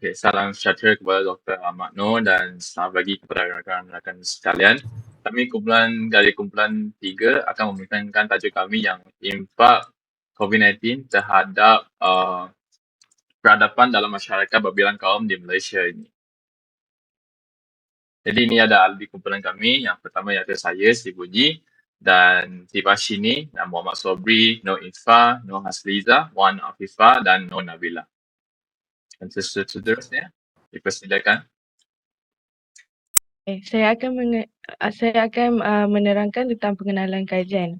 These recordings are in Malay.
Okay, salam sejahtera kepada Dr. Ahmad Noor dan selamat pagi kepada rakan-rakan sekalian. Kami dari kumpulan 3 akan membincangkan tajuk kami yang impak COVID-19 terhadap peradaban dalam masyarakat berbilang kaum di Malaysia ini. Jadi ini ada ahli kumpulan kami. Yang pertama iaitu saya, Sri Bunyi, dan tiba sini dan Muhammad Sobri, Nur Ifa, Nur Hasliza, Wan Afifah dan Nur Nabila. Dan seterusnya, dipersilakan. Saya akan menerangkan tentang pengenalan kajian.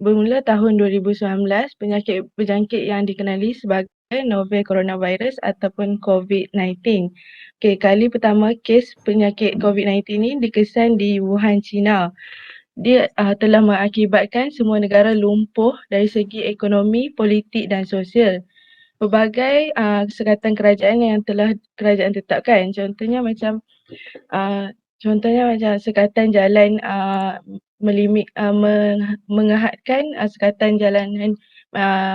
Bermula tahun 2019, penyakit berjangkit yang dikenali sebagai novel coronavirus ataupun COVID-19. Kali pertama kes penyakit COVID-19 ini dikesan di Wuhan, China. Dia telah mengakibatkan semua negara lumpuh dari segi ekonomi, politik dan sosial. Pelbagai sekatan kerajaan yang telah kerajaan tetapkan. Contohnya macam sekatan jalan mengahadkan sekatan jalanan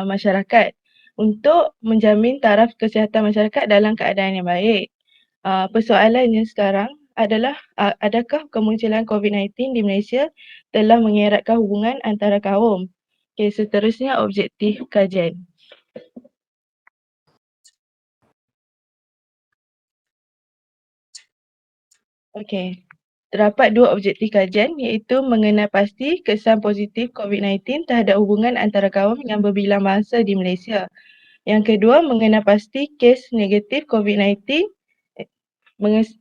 masyarakat untuk menjamin taraf kesihatan masyarakat dalam keadaan yang baik. Persoalannya sekarang adalah adakah kemunculan COVID-19 di Malaysia telah mengeratkan hubungan antara kaum? Seterusnya objektif kajian. Terdapat dua objektif kajian iaitu mengenal pasti kesan positif COVID-19 terhadap hubungan antara kaum yang berbilang bahasa di Malaysia. Yang kedua, mengenal pasti kes negatif COVID-19,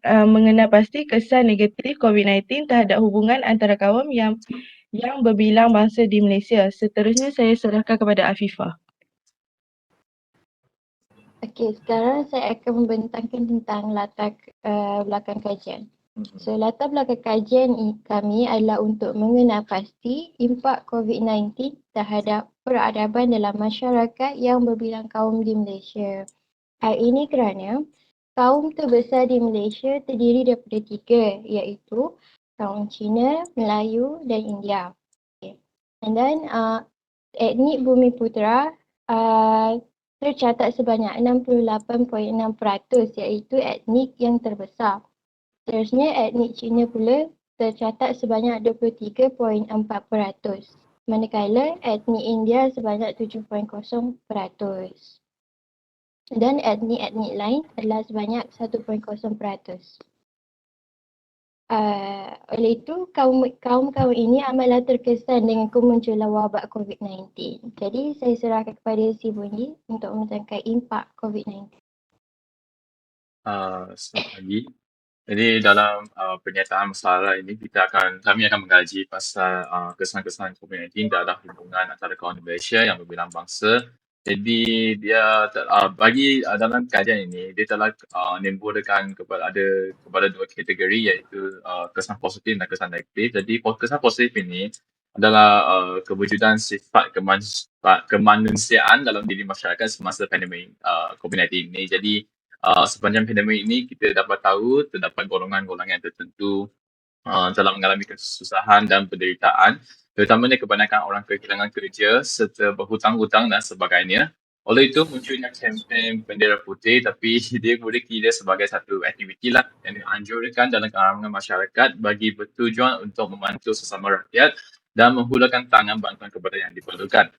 mengenal pasti kesan negatif COVID-19 terhadap hubungan antara kaum yang berbilang bahasa di Malaysia. Seterusnya saya serahkan kepada Afifah. Sekarang saya akan membentangkan tentang latar belakang kajian. Latar belakang kajian kami adalah untuk mengenal pasti impak COVID-19 terhadap peradaban dalam masyarakat yang berbilang kaum di Malaysia. Hal ini kerana kaum terbesar di Malaysia terdiri daripada 3, iaitu kaum Cina, Melayu dan India. Dan etnik Bumiputera tercatat sebanyak 68.6%, iaitu etnik yang terbesar. Seterusnya etnik Cina pula tercatat sebanyak 23.4%, manakala etnik India sebanyak 7.0%. Dan etnik-etnik lain adalah sebanyak 1.0%. Oleh itu, kaum ini amatlah terkesan dengan kemunculan wabak COVID-19. Jadi, saya serahkan kepada Si Bunyi untuk menerangkan impak COVID-19. Selamat pagi. Jadi dalam pernyataan masalah ini kami akan mengkaji pasal kesan-kesan COVID-19 terhadap hubungan antara kaum di Malaysia yang berbilang bangsa. Jadi dia dalam kajian ini dia telah menimbulkan kepada dua kategori iaitu kesan positif dan kesan negatif. Jadi kesan positif ini adalah kewujudan sifat kemanusiaan dalam diri masyarakat semasa pandemik COVID-19 ini. Jadi sepanjang pandemik ini kita dapat tahu terdapat golongan-golongan tertentu telah mengalami kesusahan dan penderitaan, terutamanya kebanyakan orang kehilangan kerja serta berhutang-hutang dan sebagainya. Oleh itu munculnya kempen bendera putih, tapi dia boleh kira sebagai satu aktiviti lah yang dianjurkan dalam kalangan masyarakat bagi bertujuan untuk membantu sesama rakyat dan menghulurkan tangan bantuan kepada yang diperlukan,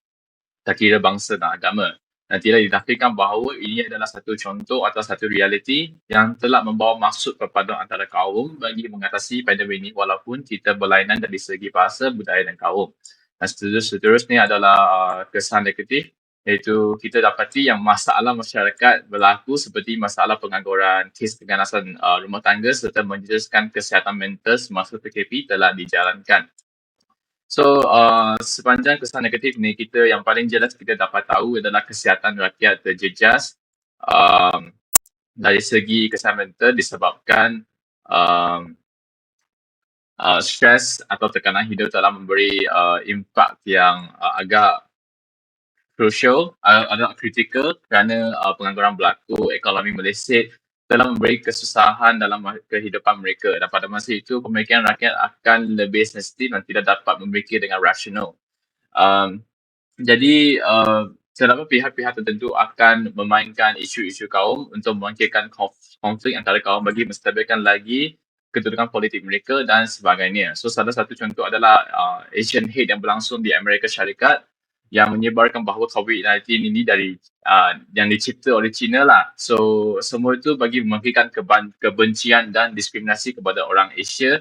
tak kira bangsa dan agama. Dan tidak ditafikan bahawa ini adalah satu contoh atau satu realiti yang telah membawa maksud perpaduan antara kaum bagi mengatasi pandemik ini walaupun kita berlainan dari segi bahasa, budaya dan kaum. Dan seterusnya adalah kesan negatif, iaitu kita dapati yang masalah masyarakat berlaku seperti masalah pengangguran, kes keganasan rumah tangga serta menjejaskan kesihatan mental semasa PKP telah dijalankan. So, sepanjang kesan negatif ni, yang paling jelas kita dapat tahu adalah kesihatan rakyat terjejas dari segi kesihatan mental disebabkan stres atau tekanan hidup telah memberi impak yang agak crucial, agak kritikal kerana pengangguran berlaku, ekonomi Malaysia telah memberi kesusahan dalam kehidupan mereka, dan pada masa itu pemikiran rakyat akan lebih sensitif dan tidak dapat memikir dengan rasional. Jadi terdapat pihak-pihak tertentu akan memainkan isu-isu kaum untuk membangkitkan konflik antara kaum bagi menstabilkan lagi kedudukan politik mereka dan sebagainya. So salah satu contoh adalah Asian Hate yang berlangsung di Amerika Syarikat yang menyebarkan bahawa COVID-19 ini dari yang dicipta oleh China lah. So semua itu bagi membangkitkan kebencian dan diskriminasi kepada orang Asia,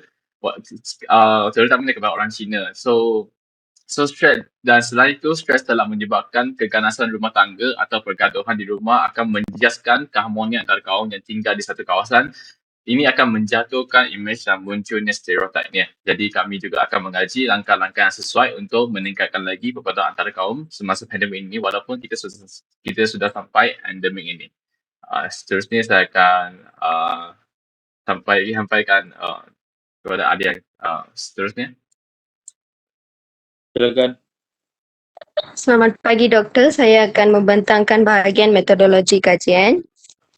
terutamanya kepada orang Cina. So stres dan selain itu, stres telah menyebabkan keganasan rumah tangga atau pergaduhan di rumah akan menjejaskan keharmonian antara kaum yang tinggal di satu kawasan. Ini akan menjatuhkan imej dan munculnya stereotipnya. Jadi kami juga akan mengkaji langkah-langkah yang sesuai untuk meningkatkan lagi perbezaan antara kaum semasa pandemik ini walaupun kita sudah sampai endemik ini. Seterusnya saya akan sampaikan kepada ahli yang seterusnya. Silakan. Selamat pagi doktor, saya akan membentangkan bahagian metodologi kajian.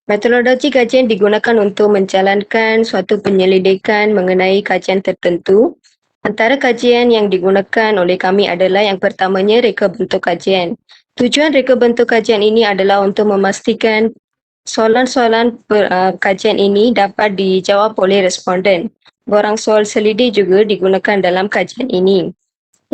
Metodologi kajian digunakan untuk menjalankan suatu penyelidikan mengenai kajian tertentu. Antara kajian yang digunakan oleh kami adalah yang pertamanya reka bentuk kajian. Tujuan reka bentuk kajian ini adalah untuk memastikan soalan-soalan kajian ini dapat dijawab oleh responden. Borang soal selidik juga digunakan dalam kajian ini.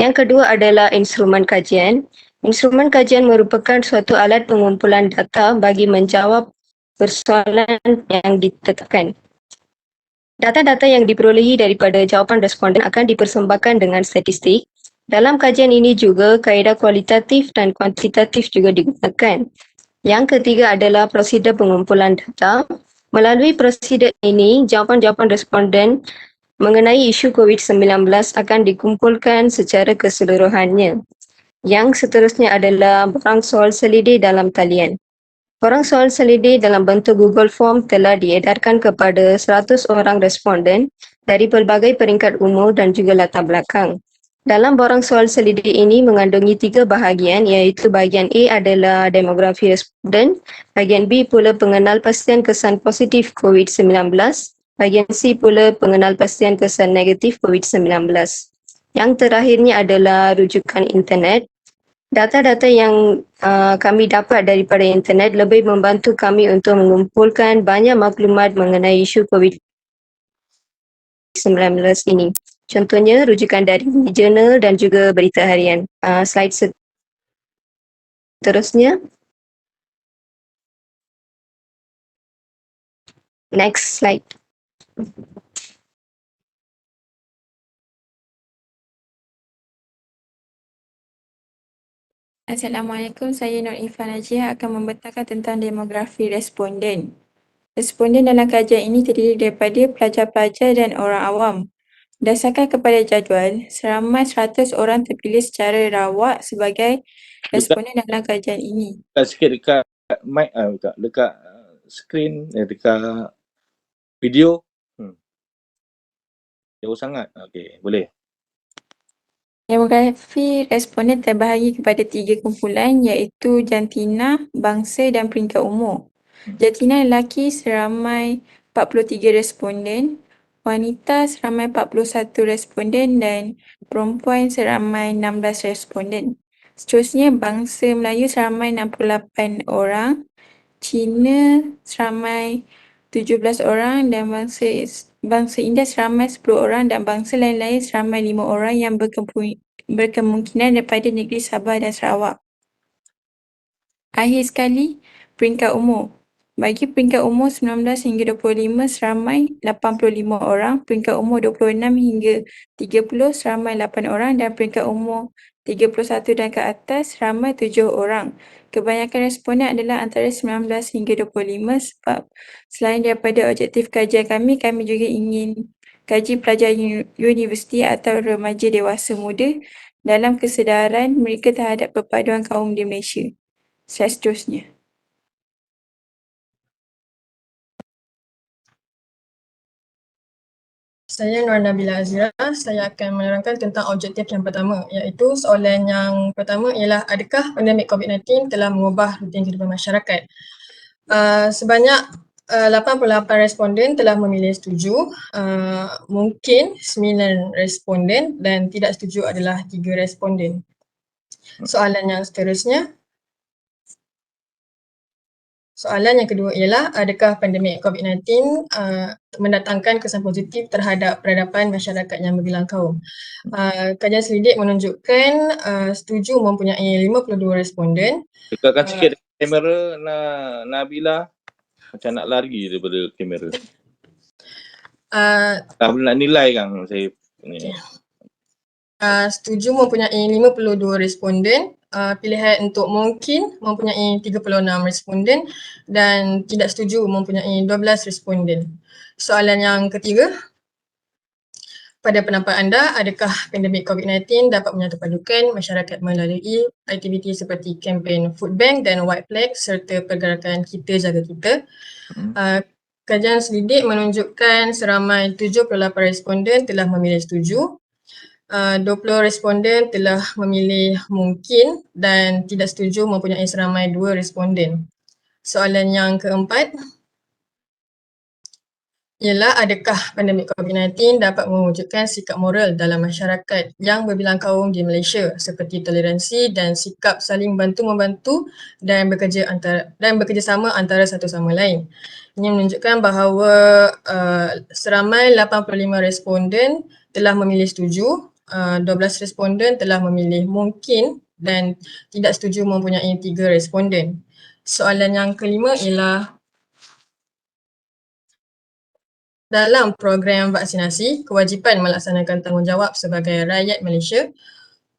Yang kedua adalah instrumen kajian. Instrumen kajian merupakan suatu alat pengumpulan data bagi menjawab persoalan yang ditetapkan. Data-data yang diperolehi daripada jawapan responden akan dipersembahkan dengan statistik. Dalam kajian ini juga kaedah kualitatif dan kuantitatif juga digunakan. Yang ketiga adalah prosedur pengumpulan data. Melalui prosedur ini, jawapan-jawapan responden mengenai isu COVID-19 akan dikumpulkan secara keseluruhannya. Yang seterusnya adalah borang soal selidik dalam talian. Borang soal selidik dalam bentuk Google Form telah diedarkan kepada 100 orang responden dari pelbagai peringkat umur dan juga latar belakang. Dalam borang soal selidik ini mengandungi 3 bahagian iaitu bahagian A adalah demografi responden, bahagian B pula pengenalpastian kesan positif COVID-19, bahagian C pula pengenalpastian kesan negatif COVID-19. Yang terakhirnya adalah rujukan internet. Data-data yang kami dapat daripada internet lebih membantu kami untuk mengumpulkan banyak maklumat mengenai isu COVID-19 ini. Contohnya rujukan dari jurnal dan juga berita harian. Slide seterusnya. Next slide. Assalamualaikum, saya Nur Ifan Najiyah akan membentangkan tentang demografi responden. Responden dalam kajian ini terdiri daripada pelajar-pelajar dan orang awam. Berdasarkan kepada jadual, seramai 100 orang terpilih secara rawak sebagai responden dalam kajian ini. Dekat sikit dekat mic, dekat skrin, dekat video. Jauh sangat. Okey, boleh. Demografi responden terbahagi kepada 3 kumpulan iaitu jantina, bangsa dan peringkat umur. Jantina lelaki seramai 43 responden, wanita seramai 41 responden dan perempuan seramai 16 responden. Seterusnya bangsa Melayu seramai 68 orang, Cina seramai 17 orang dan bangsa India seramai 10 orang dan bangsa lain-lain seramai 5 orang yang berkemungkinan daripada negeri Sabah dan Sarawak. Akhir sekali, peringkat umur. Bagi peringkat umur 19 hingga 25 seramai 85 orang, peringkat umur 26 hingga 30 seramai 8 orang dan peringkat umur 31 dan ke atas seramai 7 orang. Kebanyakan responden adalah antara 19 hingga 25 sebab selain daripada objektif kajian kami juga ingin kaji pelajar universiti atau remaja dewasa muda dalam kesedaran mereka terhadap perpaduan kaum di Malaysia. Seterusnya. Saya Nur Nabila Azira, saya akan menerangkan tentang objektif yang pertama iaitu soalan yang pertama ialah adakah pandemik COVID-19 telah mengubah rutin kehidupan masyarakat. Sebanyak 88 responden telah memilih setuju, mungkin 9 responden dan tidak setuju adalah 3 responden. Soalan yang seterusnya, Soalan yang kedua ialah, adakah pandemik COVID-19 mendatangkan kesan positif terhadap peradaban masyarakat yang berbilang kaum? Kajian selidik menunjukkan setuju mempunyai 52 responden. Dekatkan sikit kamera Nabila. Macam nak lari daripada kamera. Tak boleh nak nilai kan saya ni. Setuju mempunyai 52 responden, pilihan untuk mungkin mempunyai 36 responden dan tidak setuju mempunyai 12 responden. Soalan yang ketiga, pada pendapat anda, adakah pandemik COVID-19 dapat menyatupadukan masyarakat melalui aktiviti seperti kempen Food Bank dan White Flag serta pergerakan Kita Jaga Kita? Kajian selidik menunjukkan seramai 78 responden telah memilih setuju, 20 responden telah memilih mungkin dan tidak setuju mempunyai seramai 2 responden. Soalan yang keempat ialah, adakah pandemik COVID-19 dapat mewujudkan sikap moral dalam masyarakat yang berbilang kaum di Malaysia seperti toleransi dan sikap saling bantu-membantu dan bekerjasama antara satu sama lain. Ini menunjukkan bahawa seramai 85 responden telah memilih setuju, 12 responden telah memilih mungkin dan tidak setuju mempunyai 3 responden. Soalan yang kelima ialah, dalam program vaksinasi, kewajipan melaksanakan tanggungjawab sebagai rakyat Malaysia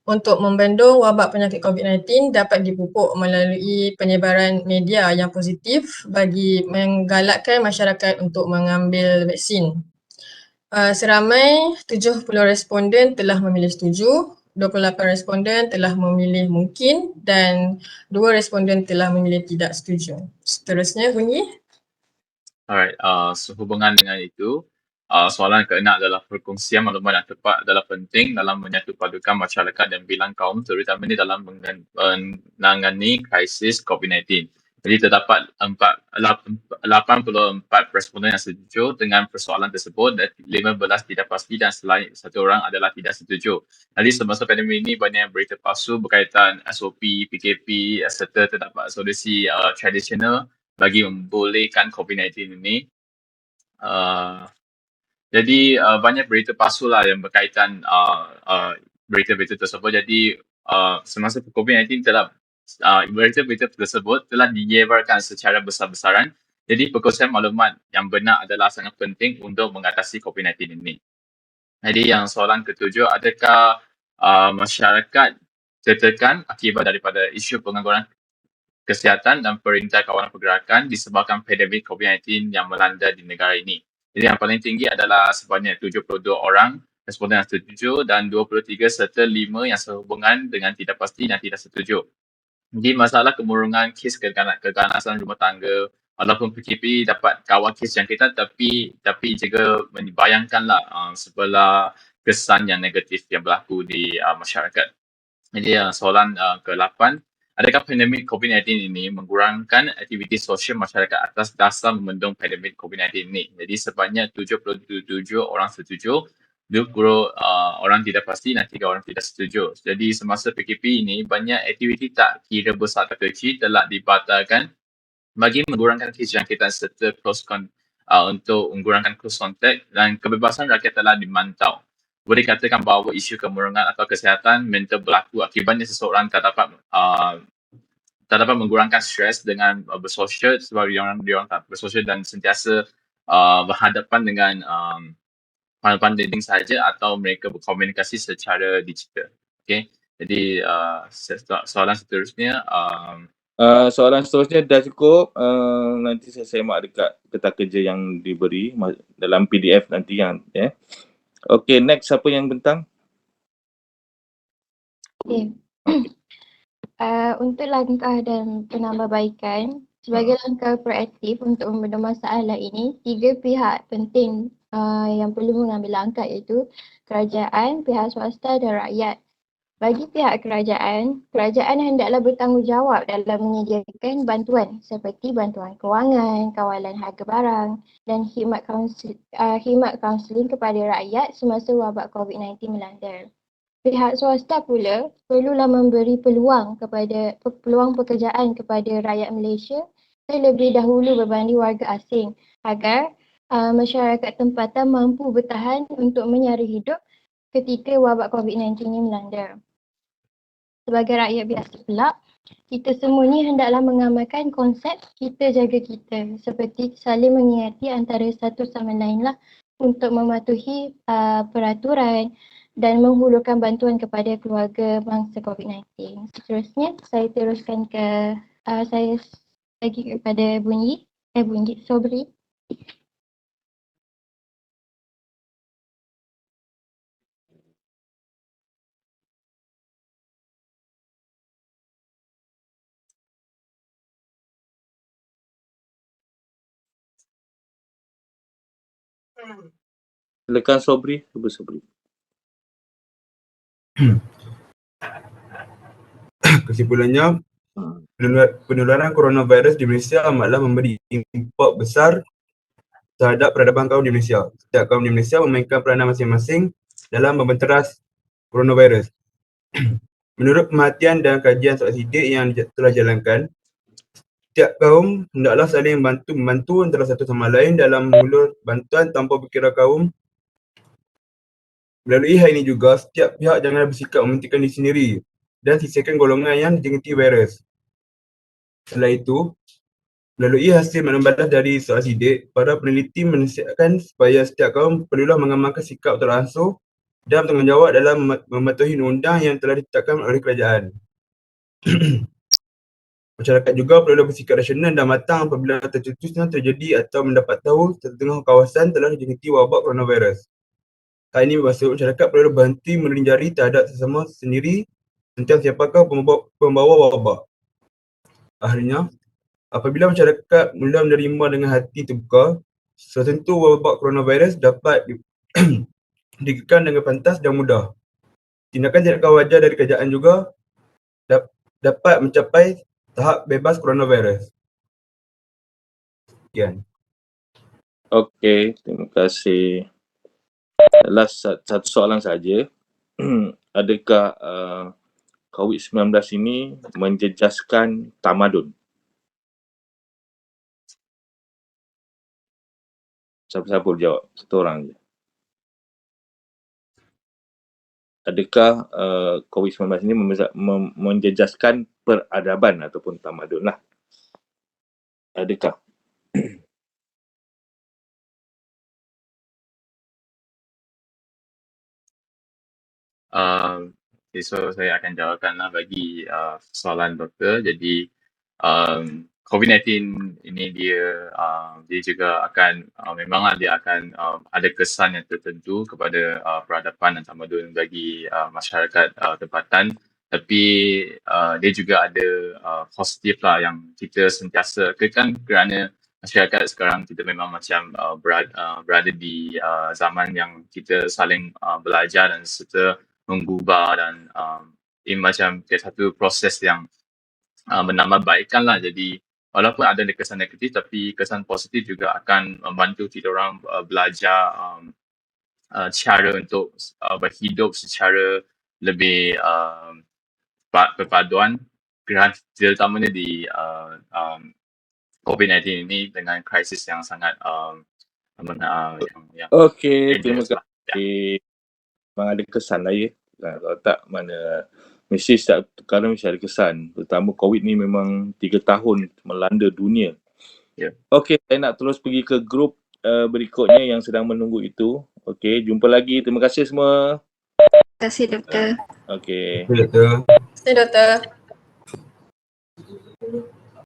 untuk membendung wabak penyakit COVID-19 dapat dipupuk melalui penyebaran media yang positif bagi menggalakkan masyarakat untuk mengambil vaksin. Seramai 70 responden telah memilih setuju, 28 responden telah memilih mungkin dan 2 responden telah memilih tidak setuju. Seterusnya bunyi. Alright, sehubungan dengan itu, soalan keenam adalah perkongsian maklumat yang tepat adalah penting dalam menyatupadukan masyarakat dan bilang kaum terutamanya dalam menangani krisis COVID-19. Jadi terdapat 84 responden yang setuju dengan persoalan tersebut dan 15 tidak pasti dan selain satu orang adalah tidak setuju. Jadi semasa pandemik ini banyak berita palsu berkaitan SOP, PKP serta terdapat solusi tradisional bagi membolehkan COVID-19 ini. Jadi banyak berita palsu lah yang berkaitan berita-berita tersebut. Jadi semasa COVID-19 telah berita-berita tersebut telah dinyebarkan secara besar-besaran. Jadi perkongsian maklumat yang benar adalah sangat penting untuk mengatasi COVID-19 ini. Jadi yang soalan ketujuh, adakah masyarakat tertekan akibat daripada isu pengangguran kesihatan dan perintah kawalan pergerakan disebabkan pandemik COVID-19 yang melanda di negara ini. Jadi yang paling tinggi adalah sebanyak 72 orang responden yang setuju dan 23 serta 5 yang sehubungan dengan tidak pasti dan tidak setuju. Jadi masalah kemurungan kes keganasan rumah tangga walaupun PKP dapat kawal kes jangkitan tapi juga membayangkanlah sebelah kesan yang negatif yang berlaku di masyarakat. Jadi soalan ke-8, adakah pandemik COVID-19 ini mengurangkan aktiviti sosial masyarakat atas dasar membendung pandemik COVID-19 ini? Jadi sebanyak 77 orang setuju, 20 orang tidak pasti dan 3 orang tidak setuju. Jadi semasa PKP ini, banyak aktiviti tak kira besar atau kecil telah dibatalkan bagi mengurangkan kes jangkitan serta untuk mengurangkan close contact dan kebebasan rakyat telah dimantau. Boleh katakan bahawa isu kemurungan atau kesihatan mental berlaku akibatnya seseorang tak dapat mengurangkan stres dengan bersosial sebab diorang tak bersosial dan sentiasa berhadapan dengan pandang sahaja atau mereka berkomunikasi secara digital. Okay. Jadi soalan seterusnya. Soalan seterusnya dah cukup. Nanti saya semak dekat peta kerja yang diberi dalam PDF nanti yang Okey, next siapa yang bentang? Okay. Untuk langkah dan penambahbaikan, sebagai langkah proaktif untuk membendung masalah ini, 3 pihak penting yang perlu mengambil langkah iaitu kerajaan, pihak swasta dan rakyat. Bagi pihak kerajaan hendaklah bertanggungjawab dalam menyediakan bantuan seperti bantuan kewangan, kawalan harga barang dan khidmat kaunseling kepada rakyat semasa wabak COVID-19 melanda. Pihak swasta pula perlulah memberi peluang pekerjaan kepada rakyat Malaysia lebih dahulu berbanding warga asing agar masyarakat tempatan mampu bertahan untuk menyara hidup ketika wabak COVID-19 ini melanda. Sebagai rakyat biasa pula, kita semua ni hendaklah mengamalkan konsep kita jaga kita, seperti saling mengingati antara satu sama lain lah untuk mematuhi peraturan dan menghulurkan bantuan kepada keluarga bangsa COVID-19. Seterusnya, saya teruskan ke saya lagi kepada Bunyi Sobri. Silakan Sobri. Sobri. Kesimpulannya, penularan coronavirus di Malaysia amatlah memberi impak besar terhadap peradaban kaum di Malaysia. Setiap kaum di Malaysia memainkan peranan masing-masing dalam membenteras coronavirus. Menurut pemerhatian dan kajian sidik yang telah dijalankan, setiap kaum hendaklah saling membantu antara satu sama lain dalam mengulur bantuan tanpa berkira kaum. Melalui hal ini juga, setiap pihak jangan bersikap mementingkan diri sendiri dan sisihkan golongan yang dijangkiti virus. Selain itu, melalui hasil maklumat dari soal sidik, para peneliti menasihatkan supaya setiap kaum perlulah mengamalkan sikap terangsur dan bertanggungjawab dalam mematuhi undang-undang yang telah ditetapkan oleh kerajaan. Masyarakat juga perlu bersikap rasional dan matang apabila tercetusnya terjadi atau mendapat tahu setengah kawasan telah dijangkiti wabak coronavirus. Hal ini bermaksud masyarakat perlu berhenti menuding jari terhadap sesama sendiri tentang siapakah pembawa wabak. Akhirnya, apabila masyarakat mula menerima dengan hati terbuka, setentu wabak coronavirus dapat dikekan dengan pantas dan mudah. Tindakan wajar dari kerajaan juga dapat mencapai tahap bebas coronavirus. Sekian. Okey, terima kasih. Last satu soalan saja. Adakah COVID-19 ini menjejaskan tamadun? Siapa-siapa boleh jawab? Satu orang je. Adakah COVID-19 ini menjejaskan peradaban ataupun tamadun lah? Adakah? Okay, so saya akan jawabkanlah bagi soalan doktor. Jadi COVID-19 ini dia juga akan memanglah dia akan ada kesan yang tertentu kepada peradaban dan tamadun bagi masyarakat tempatan, tapi dia juga ada positif lah yang kita sentiasa kan kerana masyarakat sekarang kita memang macam berada di zaman yang kita saling belajar dan serta menggubah dan ini macam satu proses yang menambahbaikkan lah. Jadi walaupun ada kesan negatif tapi kesan positif juga akan membantu kita orang belajar cara untuk berhidup secara lebih berpaduan, terutamanya di COVID-19 ini dengan krisis yang sangat yang Okey, terima dangerous lah. kasih. Memang ada kesan lah ya. Kalau tak mana mesti setiap perkara mesti ada kesan. Terutama COVID ni memang 3 tahun melanda dunia. Ya. Okey, saya nak terus pergi ke grup berikutnya yang sedang menunggu itu. Okey, jumpa lagi. Terima kasih semua. Terima kasih doktor. Okey. Doktor. Terima kasih doktor.